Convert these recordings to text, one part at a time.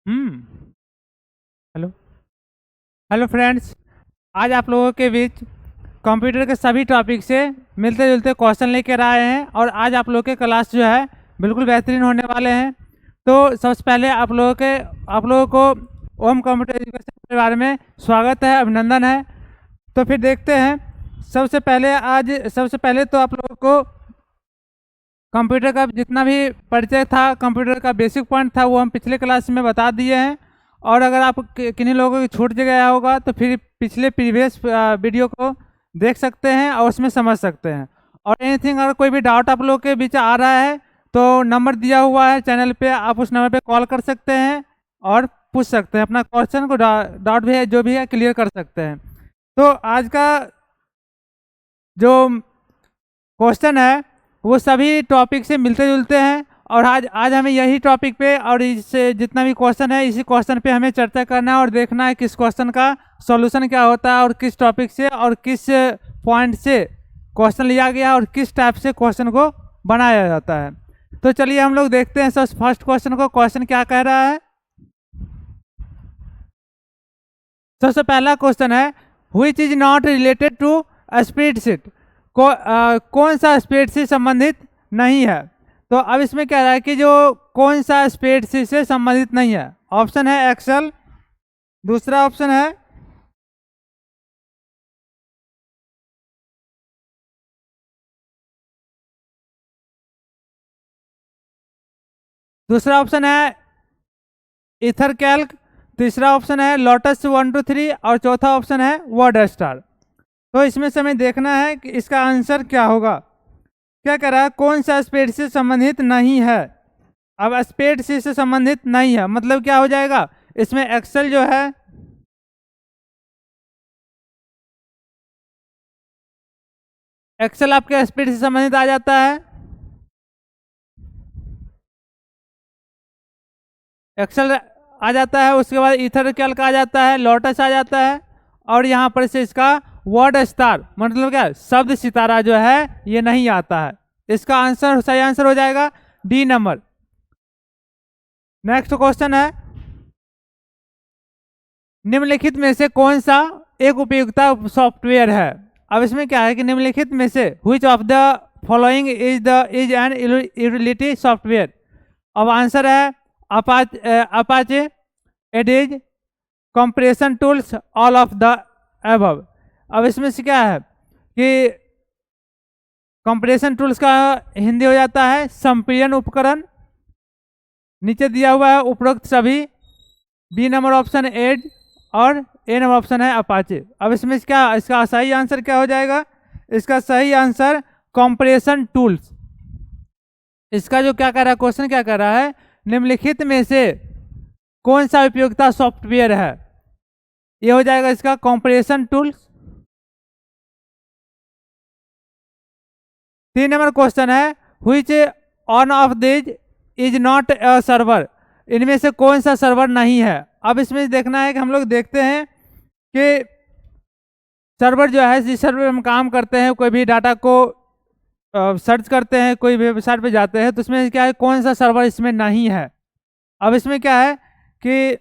हम्म। Hello. Hello friends. आज आप लोगों के बीच कंप्यूटर के सभी टॉपिक से मिलते जुलते क्वेश्चन लेकर आए हैं और आज आप लोगों के क्लास जो है बिल्कुल बेहतरीन होने वाले हैं। तो सबसे पहले आप लोगों को ओम कंप्यूटर एजुकेशन परिवार में स्वागत है, अभिनंदन है। तो फिर देखते हैं। सबसे पहले तो आप लोगों को कंप्यूटर का जितना भी परिचय था, कंप्यूटर का बेसिक पॉइंट था, वो हम पिछले क्लास में बता दिए हैं। और अगर आप किन्हीं लोगों की छूट गया होगा तो फिर पिछले प्रीवियस वीडियो को देख सकते हैं और उसमें समझ सकते हैं। और एनीथिंग, अगर कोई भी डाउट आप लोगों के बीच आ रहा है तो नंबर दिया हुआ है चैनल पे, आप उस नंबर पे कॉल कर सकते हैं और पूछ सकते हैं अपना क्वेश्चन को, डाउट भी है जो भी है क्लियर कर सकते हैं। तो आज का जो क्वेश्चन है वो सभी टॉपिक से मिलते जुलते हैं और आज हमें यही टॉपिक पे और इससे जितना भी क्वेश्चन है इसी क्वेश्चन पे हमें चर्चा करना है और देखना है किस क्वेश्चन का सॉल्यूशन क्या होता है और किस टॉपिक से और किस पॉइंट से क्वेश्चन लिया गया और किस टाइप से क्वेश्चन को बनाया जाता है। तो चलिए हम लोग देखते हैं सबसे फर्स्ट क्वेश्चन को। क्वेश्चन क्या कह रहा है? सबसे पहला क्वेश्चन है which is not related to spreadsheet. कौन सा स्प्रेडशीट से संबंधित नहीं है? तो अब इसमें क्या रहा है कि जो कौन सा स्प्रेडशीट से संबंधित नहीं है। ऑप्शन है एक्सेल, दूसरा ऑप्शन है दूसरा ऑप्शन है इथर कैल्क, तीसरा ऑप्शन है लोटस 1 2 3 और चौथा ऑप्शन है वर्ड स्टार। तो इसमें से हमें देखना है कि इसका आंसर क्या होगा। क्या कह रहा है? कौन सा स्प्रेडशीट से संबंधित नहीं है। अब स्प्रेडशीट से संबंधित नहीं है मतलब क्या हो जाएगा? इसमें एक्सेल जो है, एक्सेल आपके स्प्रेडशीट से संबंधित आ जाता है। एक्सेल आ जाता है, उसके बाद इथर कैल्क आ जाता है, लोटस आ जाता है और यहाँ पर से इसका वर्ड स्टार मतलब क्या, शब्द सितारा जो है ये नहीं आता है। इसका आंसर, सही आंसर हो जाएगा डी नंबर। नेक्स्ट क्वेश्चन है निम्नलिखित में से कौन सा एक उपयोगिता सॉफ्टवेयर है। अब इसमें क्या है कि निम्नलिखित में से which of the following is an utility software. अब आंसर है Apache, adage, compression tools, all of the above. अब इसमें से क्या है कि कंप्रेशन टूल्स का हिंदी हो जाता है संपीड़न उपकरण। नीचे दिया हुआ है उपरोक्त सभी। बी नंबर ऑप्शन एज और ए नंबर ऑप्शन है अपाचे। अब इसमें से क्या, इसका सही आंसर क्या हो जाएगा? इसका सही आंसर कंप्रेशन टूल्स। इसका जो क्या कर रहा है, क्वेश्चन क्या कर रहा है, निम्नलिखित में से कौन सा उपयोगिता सॉफ्टवेयर है। ये हो जाएगा इसका कंप्रेशन टूल्स। 3 नंबर क्वेश्चन है which on off this is not a server. इनमें से कौन सा सर्वर नहीं है। अब इसमें देखना है कि हम लोग देखते हैं कि सर्वर जो है, जिस सर्वर में हम काम करते हैं, कोई भी डाटा को सर्च करते हैं, कोई भी वेबसाइट पे जाते हैं, तो इसमें क्या है, कौन सा सर्वर इसमें नहीं है। अब इसमें क्या है कि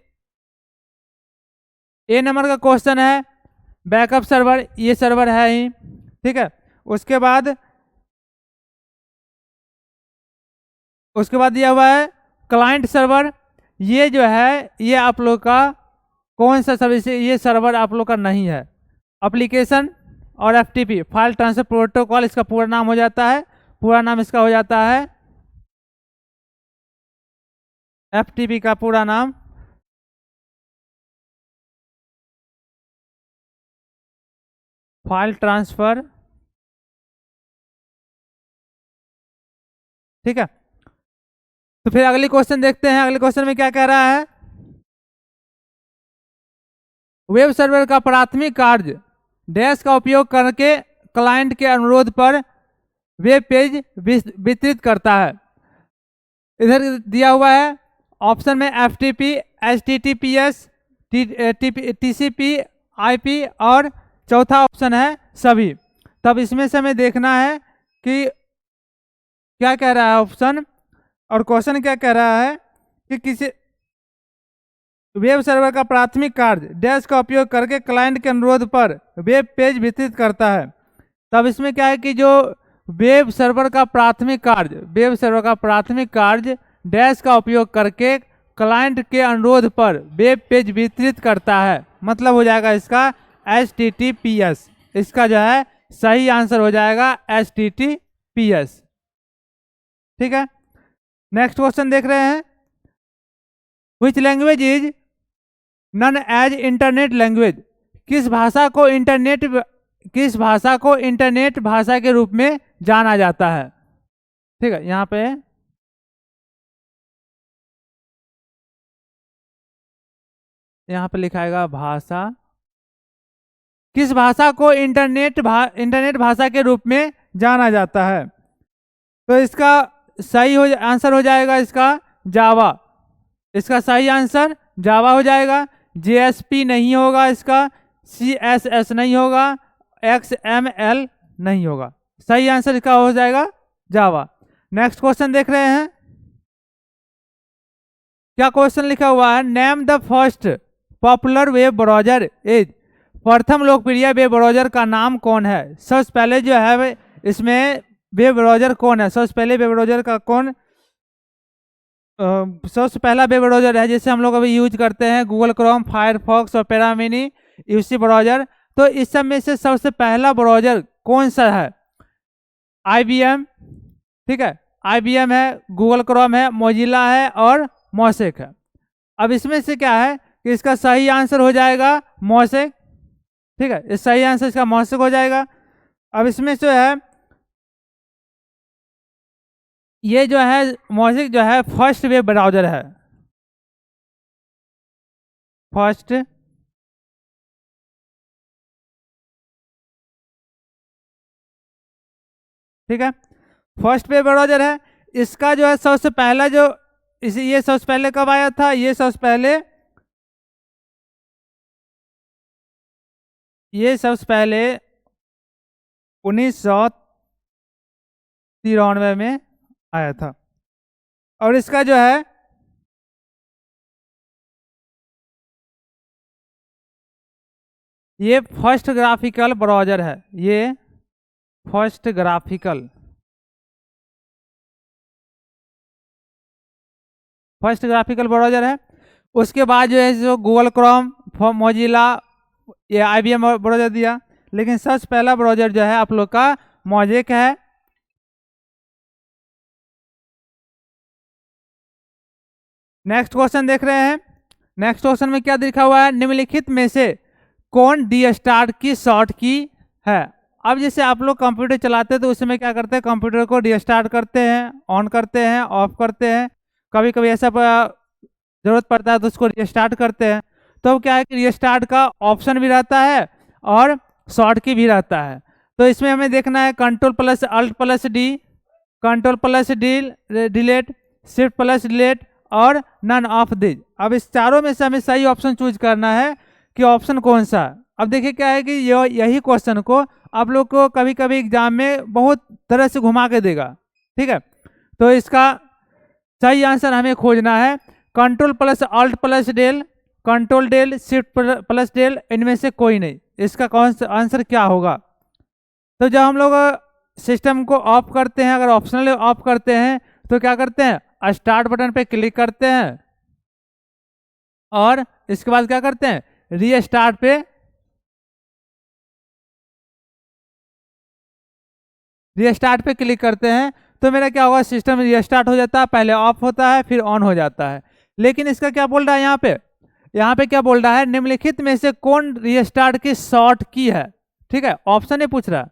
ए नंबर का क्वेश्चन है बैकअप सर्वर, ये सर्वर है ही, ठीक है। उसके बाद दिया हुआ है क्लाइंट सर्वर। ये जो है ये आप लोग का कौन सा सर्विस, ये सर्वर आप लोग का नहीं है। एप्लीकेशन और एफटीपी, फाइल ट्रांसफर प्रोटोकॉल, इसका पूरा नाम हो जाता है, पूरा नाम इसका हो जाता है एफटीपी का पूरा नाम फाइल ट्रांसफर, ठीक है। तो फिर अगली क्वेश्चन देखते हैं। अगले क्वेश्चन में क्या कह रहा है, वेब सर्वर का प्राथमिक कार्य डैश का उपयोग करके क्लाइंट के अनुरोध पर वेब पेज वितरित करता है। इधर दिया हुआ है ऑप्शन में एफटीपी, एचटीटीपीएस, टीसीपी, आईपी और चौथा ऑप्शन है सभी। तब इसमें से हमें देखना है कि क्या कह रहा है ऑप्शन और क्वेश्चन क्या कह रहा है कि किसी वेब सर्वर का प्राथमिक कार्य डैश का उपयोग करके क्लाइंट के अनुरोध पर वेब पेज वितरित करता है। तब इसमें क्या है कि जो वेब सर्वर का प्राथमिक कार्य डैश का उपयोग करके क्लाइंट के अनुरोध पर वेब पेज वितरित करता है, मतलब हो जाएगा इसका HTTPS। इसका जो है सही आंसर हो जाएगा HTTPS। ठीक है, नेक्स्ट क्वेश्चन देख रहे हैं। Which language is known as internet language? किस भाषा को इंटरनेट भाषा के रूप में जाना जाता है? ठीक है, यहाँ पे लिखाएगा भाषा। किस भाषा को इंटरनेट भाषा के रूप में जाना जाता है? तो इसका सही आंसर हो जाएगा इसका जावा। इसका सही आंसर जावा हो जाएगा। JSP नहीं होगा, इसका CSS नहीं होगा, XML नहीं होगा। सही आंसर इसका हो जाएगा जावा। नेक्स्ट क्वेश्चन देख रहे हैं। क्या क्वेश्चन लिखा हुआ है? Name the first popular web browser is. प्रथम लोकप्रिय वेब ब्राउजर का नाम कौन है? सबसे पहले जो है इसमें वेब ब्राउजर कौन है? सबसे पहले वेब ब्राउजर का कौन सबसे पहला वेब ब्राउजर है जैसे हम लोग अभी यूज करते हैं Google Chrome, Firefox, opera mini, UC browser. तो इस सब में से सबसे पहला ब्राउजर कौन सा है? IBM, ठीक है, IBM है, गूगल क्रोम है, मोजिला है और मोसेक है। अब इसमें से क्या है कि इसका सही आंसर हो जाएगा मोसेक। ठीक है, इस सही आंसर इसका मोसेक हो जाएगा। अब इसमें जो है ये जो है मोसेक जो है फर्स्ट वेब ब्राउजर है। फर्स्ट ठीक है, फर्स्ट वेब ब्राउजर है। इसका जो है सबसे पहला जो ये सबसे पहले कब आया था? ये सबसे पहले 1993 में आया था। और इसका जो है ये फर्स्ट ग्राफिकल ब्राउजर है। ये फर्स्ट ग्राफिकल ब्राउजर है। उसके बाद जो है जो गूगल क्रोम, मोजिला, ये IBM ब्राउजर दिया, लेकिन सबसे पहला ब्राउजर जो है आप लोग का मोजेक है। नेक्स्ट क्वेश्चन देख रहे हैं। नेक्स्ट क्वेश्चन में क्या लिखा हुआ है? निम्नलिखित में से कौन रीस्टार्ट की शॉर्ट की है? अब जैसे आप लोग कंप्यूटर चलाते हैं तो उस समय क्या करते हैं? कंप्यूटर को रीस्टार्ट करते हैं, ऑन करते हैं, ऑफ करते हैं। कभी कभी ऐसा जरूरत पड़ता है तो उसको रीस्टार्ट करते हैं। तो क्या है कि रीस्टार्ट का ऑप्शन भी रहता है और शॉर्ट की भी रहता है। तो इसमें हमें देखना है Ctrl+Alt+D, Ctrl+D डिलीट, Shift+डिलीट और नन ऑफ दिस। अब इस चारों में से हमें सही ऑप्शन चूज करना है कि ऑप्शन कौन सा। अब देखिए क्या है कि यही क्वेश्चन को आप लोग को कभी कभी एग्जाम में बहुत तरह से घुमा के देगा। ठीक है, तो इसका सही आंसर हमें खोजना है Ctrl+Alt+del, Ctrl+del, Shift+del, इनमें से कोई नहीं। इसका कौन सा आंसर क्या होगा? तो जब हम लोग सिस्टम को ऑफ करते हैं, अगर ऑप्शनल ऑफ करते हैं तो क्या करते हैं? स्टार्ट बटन पे क्लिक करते हैं और इसके बाद क्या करते हैं? रीस्टार्ट पे क्लिक करते हैं। तो मेरा क्या होगा? सिस्टम रीस्टार्ट हो जाता है, पहले ऑफ होता है फिर ऑन हो जाता है। लेकिन इसका क्या बोल रहा है यहाँ पे क्या बोल रहा है? निम्नलिखित में से कौन रीस्टार्ट की शॉर्ट की है? ठीक है, ऑप्शन ही पूछ रहा है।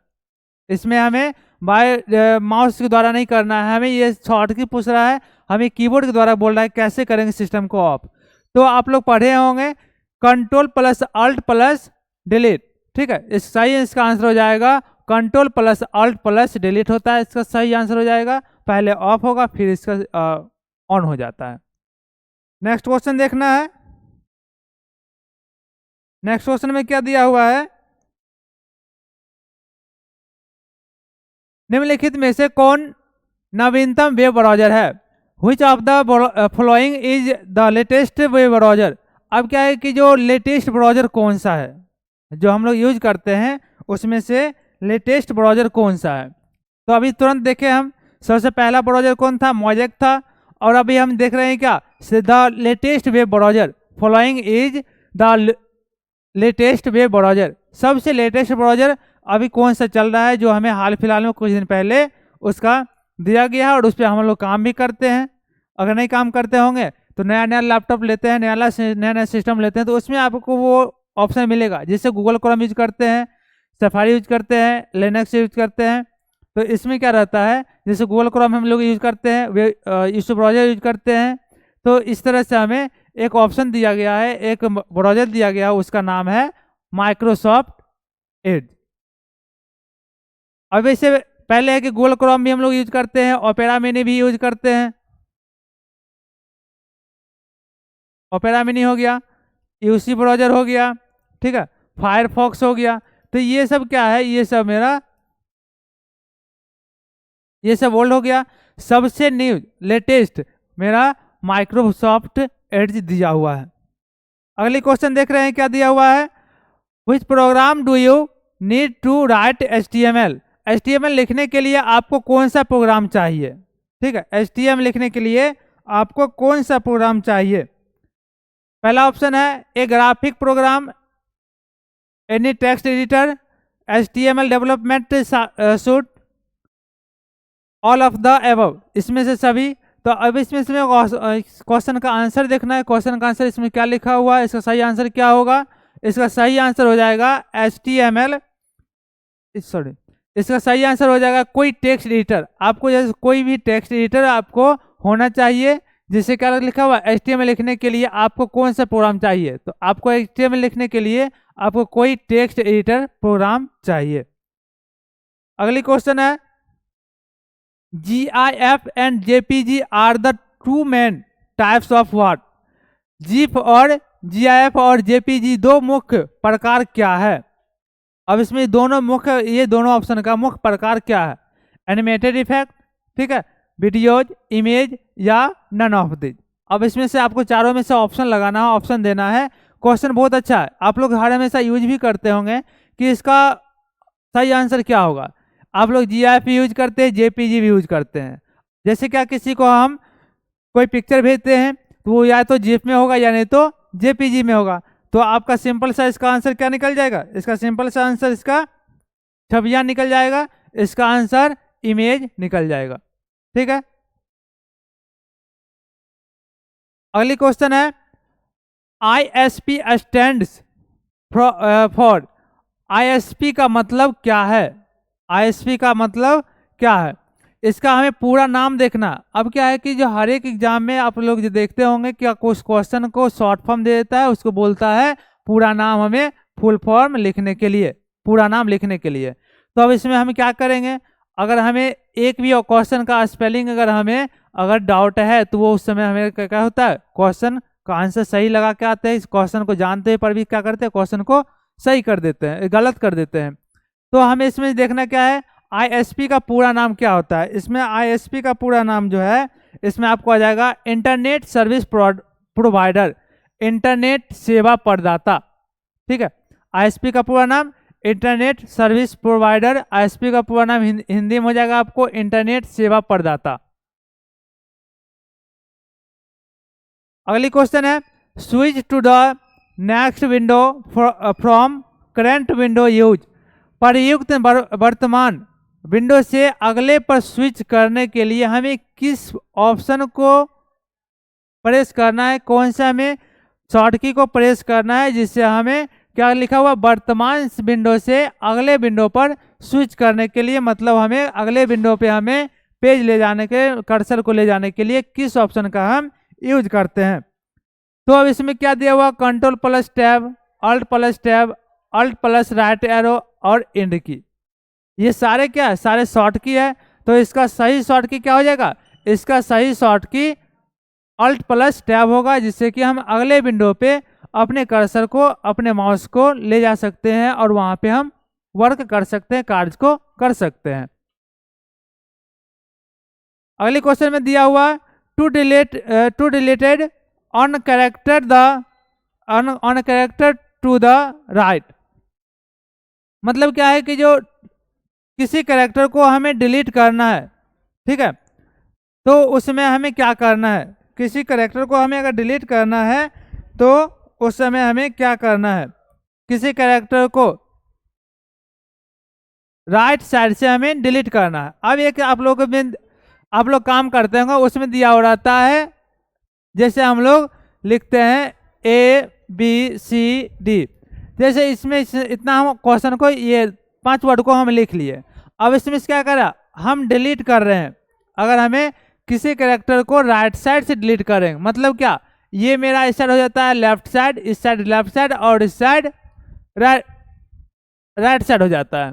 इसमें हमें बाय माउस के द्वारा नहीं करना है, हमें ये शॉर्ट की पूछ रहा है, हमें कीबोर्ड के द्वारा बोल रहा है कैसे करेंगे सिस्टम को ऑफ। तो आप लोग पढ़े होंगे Ctrl+Alt+delete। ठीक है, इस सही इसका आंसर हो जाएगा Ctrl+Alt+delete होता है, इसका सही आंसर हो जाएगा। पहले ऑफ होगा फिर इसका ऑन हो जाता है। नेक्स्ट क्वेश्चन देखना है। नेक्स्ट क्वेश्चन में क्या दिया हुआ है? निम्नलिखित में से कौन नवीनतम वेब ब्राउजर है? Which of the following is the latest web browser? अब क्या है कि जो लेटेस्ट ब्राउज़र कौन सा है जो हम लोग यूज करते हैं, उसमें से लेटेस्ट ब्राउज़र कौन सा है। तो अभी तुरंत देखें हम, सबसे पहला ब्राउज़र कौन था, मोजेक था। और अभी हम देख रहे हैं क्या, the latest web browser following is the latest web browser. सबसे लेटेस्ट ब्राउज़र अभी कौन सा चल रहा है जो हमें हाल फिलहाल में कुछ दिन पहले उसका दिया गया है, और उस पर हम लोग काम भी करते हैं। अगर नहीं काम करते होंगे तो नया नया लैपटॉप लेते हैं, नया नया सिस्टम लेते हैं, तो उसमें आपको वो ऑप्शन मिलेगा। जैसे गूगल क्रोम यूज करते हैं, सफारी यूज करते हैं, लिनक्स यूज करते हैं, तो इसमें क्या रहता है, जैसे गूगल क्रोम हम लोग यूज करते हैं, वे ब्राउज़र यूज करते हैं, तो इस तरह से हमें एक ऑप्शन दिया गया है, एक ब्राउज़र दिया गया है, उसका नाम है माइक्रोसॉफ्ट एज। अब इससे पहले है कि गूगल क्रोम भी हम लोग यूज करते हैं, ओपेरा मिनी भी यूज करते हैं। ओपेरा मिनी हो गया, यूसी ब्राउज़र हो गया, ठीक है, फायरफॉक्स हो गया। तो ये सब क्या है, ये सब ओल्ड हो गया। सबसे न्यू लेटेस्ट मेरा माइक्रोसॉफ्ट एज दिया हुआ है। अगली क्वेश्चन देख रहे हैं क्या दिया हुआ है, which program do you need to write HTML। HTML लिखने के लिए आपको कौन सा प्रोग्राम चाहिए, ठीक है, HTML लिखने के लिए आपको कौन सा प्रोग्राम चाहिए। पहला ऑप्शन है a graphic program, any text editor, HTML development suite, all of the above, इसमें से सभी। तो अब इसमें से क्वेश्चन का आंसर देखना है, क्वेश्चन का आंसर इसमें क्या लिखा हुआ है, इसका सही आंसर क्या होगा। इसका सही आंसर हो जाएगा HTML, सॉरी, इसका सही आंसर हो जाएगा कोई टेक्स्ट एडिटर। आपको जैसे कोई भी टेक्स्ट एडिटर आपको होना चाहिए। जिससे क्या लिखा हुआ है, HTML लिखने के लिए आपको कौन सा प्रोग्राम चाहिए, तो आपको HTML लिखने के लिए आपको कोई टेक्स्ट एडिटर प्रोग्राम चाहिए। अगली क्वेश्चन है, GIF and JPG are the two main types of what. GIF और GIF और JPG दो मुख्य प्रकार क्या है। अब इसमें दोनों मुख्य, ये दोनों ऑप्शन का मुख्य प्रकार क्या है, एनिमेटेड इफेक्ट, ठीक है, वीडियोज, इमेज, या नन ऑफ दिस। अब इसमें से आपको चारों में से ऑप्शन लगाना है, ऑप्शन देना है। क्वेश्चन बहुत अच्छा है, आप लोग हर हमेशा यूज भी करते होंगे कि इसका सही आंसर क्या होगा। आप लोग GIF यूज करते हैं, JPG भी यूज करते हैं। जैसे क्या किसी को हम कोई पिक्चर भेजते हैं तो वो या तो GIF में होगा या नहीं तो JPG में होगा। तो आपका सिंपल सा इसका आंसर क्या निकल जाएगा, इसका सिंपल सा आंसर इसका छवियां निकल जाएगा, इसका आंसर इमेज निकल जाएगा, ठीक है। अगली क्वेश्चन है, ISP स्टैंड्स फॉर। ISP का मतलब क्या है, ISP का मतलब क्या है, इसका हमें पूरा नाम देखना। अब क्या है कि जो हर एक एग्जाम में आप लोग जो देखते होंगे क्या कुछ क्वेश्चन को शॉर्ट फॉर्म दे देता है, उसको बोलता है पूरा नाम हमें फुल फॉर्म लिखने के लिए, पूरा नाम लिखने के लिए। तो अब इसमें हम क्या करेंगे, अगर हमें एक भी क्वेश्चन का स्पेलिंग अगर डाउट है तो वो उस समय हमें क्या होता है, क्वेश्चन का आंसर सही लगा के आते हैं। इस क्वेश्चन को जानते हुए पर भी क्या करते हैं, क्वेश्चन को सही कर देते हैं, गलत कर देते हैं। तो हमें इसमें देखना क्या है, ISP का पूरा नाम क्या होता है। इसमें ISP का पूरा नाम जो है, इसमें आपको आ जाएगा इंटरनेट सर्विस प्रोवाइडर, इंटरनेट सेवा प्रदाता, ठीक है। ISP का पूरा नाम इंटरनेट सर्विस प्रोवाइडर, ISP का पूरा नाम हिंदी में हो जाएगा आपको इंटरनेट सेवा प्रदाता। अगली क्वेश्चन है, switch to the next window from current window use. प्रयुक्त वर्तमान विंडो से अगले पर स्विच करने के लिए हमें किस ऑप्शन को प्रेस करना है, कौन सा हमें शॉर्ट की को प्रेस करना है, जिससे हमें क्या लिखा हुआ, वर्तमान विंडो से अगले विंडो पर स्विच करने के लिए, मतलब हमें अगले विंडो पे हमें पेज ले जाने के, कर्सर को ले जाने के लिए किस ऑप्शन का हम यूज करते हैं। तो अब इसमें क्या दिया हुआ, control plus tab, alt plus tab, alt plus right arrow और एंड की। ये सारे क्या है, सारे शॉर्ट की है। तो इसका सही शॉर्ट की क्या हो जाएगा, इसका सही शॉर्ट की अल्ट प्लस टैब होगा, जिससे कि हम अगले विंडो पे अपने कर्सर को, अपने माउस को ले जा सकते हैं और वहां पे हम वर्क कर सकते हैं, कार्य को कर सकते हैं। अगले क्वेश्चन में दिया हुआ to deleted on character the on character to the right. मतलब क्या है कि जो किसी कैरेक्टर को हमें डिलीट करना है, ठीक है, तो उसमें हमें क्या करना है, किसी कैरेक्टर को हमें अगर डिलीट करना है तो उस समय हमें क्या करना है, किसी कैरेक्टर को राइट साइड से हमें डिलीट करना है। अब एक आप लोग काम करते होंगे, उसमें दिया हो रहता है, जैसे हम लोग लिखते हैं ABCD, जैसे इसमें इतना हम क्वेश्चन को ये 5 वर्ड को हम लिख लिए। अब इसमें क्या करा, हम डिलीट कर रहे हैं। अगर हमें किसी कैरेक्टर को राइट साइड से डिलीट करेंगे, मतलब क्या, ये मेरा इस साइड हो जाता है लेफ्ट साइड, इस साइड लेफ्ट साइड और इस साइड राइट साइड हो जाता है।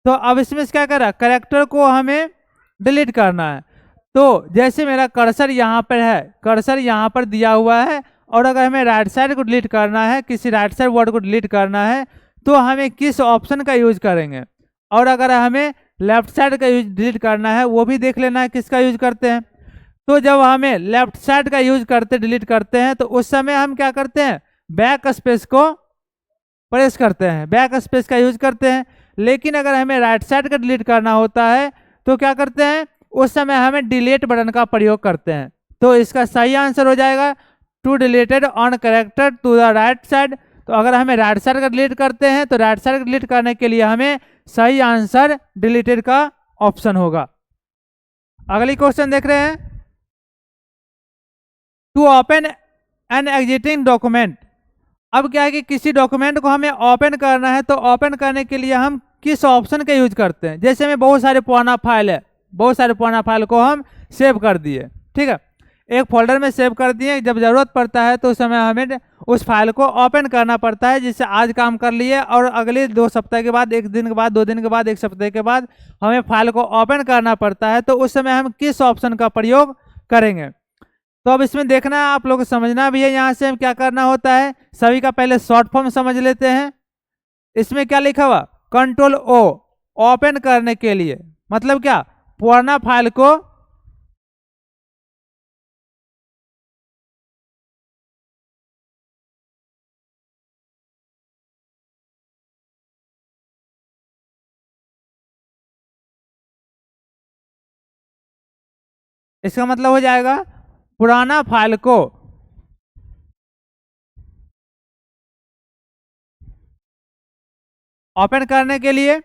तो अब इसमें क्या करा, कैरेक्टर को हमें डिलीट करना है। तो जैसे मेरा कर्सर यहाँ पर है, कर्सर यहाँ पर दिया हुआ है, और अगर हमें राइट साइड को डिलीट करना है, किसी राइट साइड वर्ड को डिलीट करना है, तो हमें किस ऑप्शन का यूज करेंगे। और अगर हमें लेफ्ट साइड का यूज डिलीट करना है, वो भी देख लेना है किसका यूज करते हैं। तो जब हमें लेफ्ट साइड का यूज करते डिलीट करते हैं, तो उस समय हम क्या करते हैं, बैक स्पेस को प्रेस करते हैं, बैक स्पेस का यूज करते हैं। लेकिन अगर हमें राइट साइड का डिलीट करना होता है तो क्या करते हैं, उस समय हमें डिलीट बटन का प्रयोग करते हैं। तो इसका सही आंसर हो जाएगा to deleted on character to the right side. तो अगर हमें राइट साइड का डिलीट करते हैं तो राइट साइड का डिलीट करने के लिए हमें सही आंसर डिलीटेड का ऑप्शन होगा। अगली क्वेश्चन देख रहे हैं, to open an existing document. अब क्या है कि किसी डॉक्यूमेंट को हमें ओपन करना है, तो ओपन करने के लिए हम किस ऑप्शन का यूज करते हैं। जैसे में बहुत सारे पुराना फाइल है, बहुत सारे पुराना फाइल को हम सेव कर दिए, ठीक है, एक फोल्डर में सेव कर दिए, जब जरूरत पड़ता है तो उस समय हमें उस फाइल को ओपन करना पड़ता है। जिससे आज काम कर लिए और अगले 2 सप्ताह के बाद, 1 दिन के बाद, 2 दिन के बाद, 1 सप्ताह के बाद हमें फाइल को ओपन करना पड़ता है, तो उस समय हम किस ऑप्शन का प्रयोग करेंगे। तो अब इसमें देखना है, आप लोग को समझना भी है। यहाँ से हम क्या करना होता है, सभी का पहले शॉर्ट फॉर्म समझ लेते हैं। इसमें क्या लिखा हुआ, कंट्रोल O ओपन करने के लिए, मतलब क्या, पुराना फाइल को इसका मतलब हो जाएगा पुराना फाइल को ओपन करने के लिए।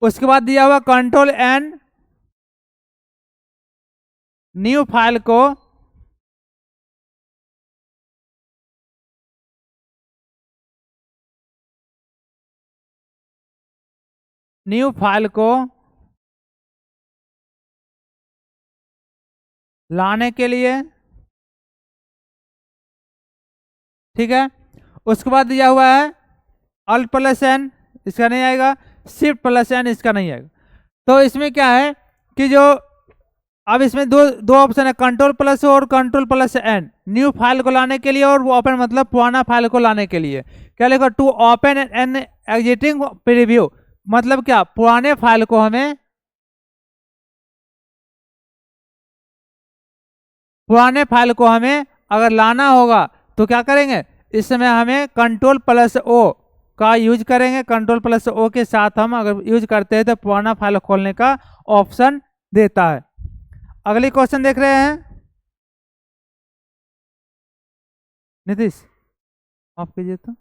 उसके बाद दिया हुआ कंट्रोल N न्यू फाइल को लाने के लिए, ठीक है। उसके बाद दिया हुआ है Alt+N, इसका नहीं आएगा, Shift+N, इसका नहीं आएगा। तो इसमें क्या है कि जो अब इसमें दो ऑप्शन है, Ctrl+O और Ctrl+N, न्यू फाइल को लाने के लिए, और वो ओपन मतलब पुराना फाइल को लाने के लिए। क्या लिखा, to open an existing preview, मतलब क्या, पुराने फाइल को हमें अगर लाना होगा तो क्या करेंगे, इस समय हमें Ctrl+O का यूज करेंगे। Ctrl+O के साथ हम अगर यूज करते हैं तो पुराना फाइल खोलने का ऑप्शन देता है। अगली क्वेश्चन देख रहे हैं, नीतीश ऑफ कीजिए तो।